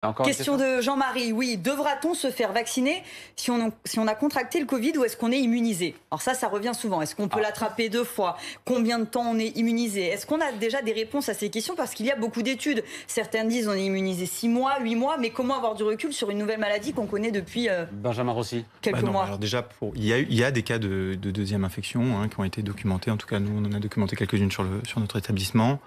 Encore une Question de Jean-Marie, oui. Devra-t-on se faire vacciner si on a contracté le Covid ou est-ce qu'on est immunisé? Alors ça revient souvent. Est-ce qu'on peut l'attraper 2 fois? Combien de temps on est immunisé? Est-ce qu'on a déjà des réponses à ces questions? Parce qu'il y a beaucoup d'études. Certains disent on est immunisé 6 mois, 8 mois, mais comment avoir du recul sur une nouvelle maladie qu'on connaît depuis Benjamin Rossi. quelques mois? Alors déjà, il y a des cas de deuxième infection qui ont été documentés. En tout cas, nous, on en a documenté quelques-unes sur notre établissement.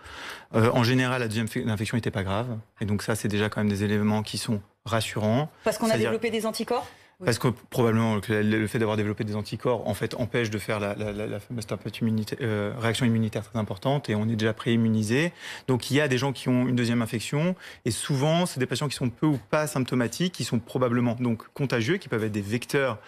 En général, la deuxième infection n'était pas grave. Et donc ça, c'est déjà quand même des éléments qui sont rassurants. Parce qu'on a développé des anticorps? Parce que probablement le fait d'avoir développé des anticorps en fait empêche de faire la fameuse réaction immunitaire très importante et on est déjà pré-immunisé. Donc il y a des gens qui ont une deuxième infection et souvent c'est des patients qui sont peu ou pas symptomatiques, qui sont probablement donc contagieux, qui peuvent être des vecteurs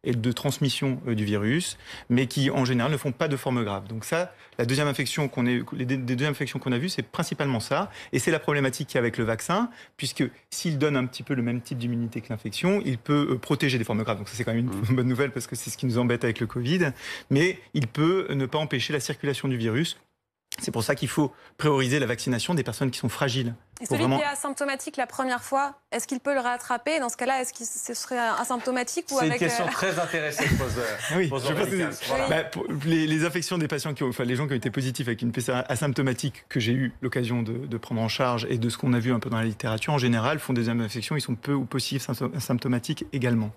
et de transmission du virus, mais qui en général ne font pas de forme grave. Donc ça, les deuxièmes infections qu'on a vues, c'est principalement ça, et c'est la problématique qu'il y a avec le vaccin, puisque s'il donne un petit peu le même type d'immunité que l'infection, il peut protéger des formes graves. Donc ça c'est quand même une bonne nouvelle parce que c'est ce qui nous embête avec le Covid, mais il peut ne pas empêcher la circulation du virus. C'est pour ça qu'il faut prioriser la vaccination des personnes qui sont fragiles. Et celui qui est asymptomatique la première fois, est-ce qu'il peut le rattraper? Dans ce cas-là, est-ce que ce serait asymptomatique ou avec... C'est une question très intéressante. Oui, les infections des patients les gens qui ont été positifs avec une PCR asymptomatique que j'ai eu l'occasion de prendre en charge et de ce qu'on a vu un peu dans la littérature, en général, font des infections, ils sont peu ou pas asymptomatiques également.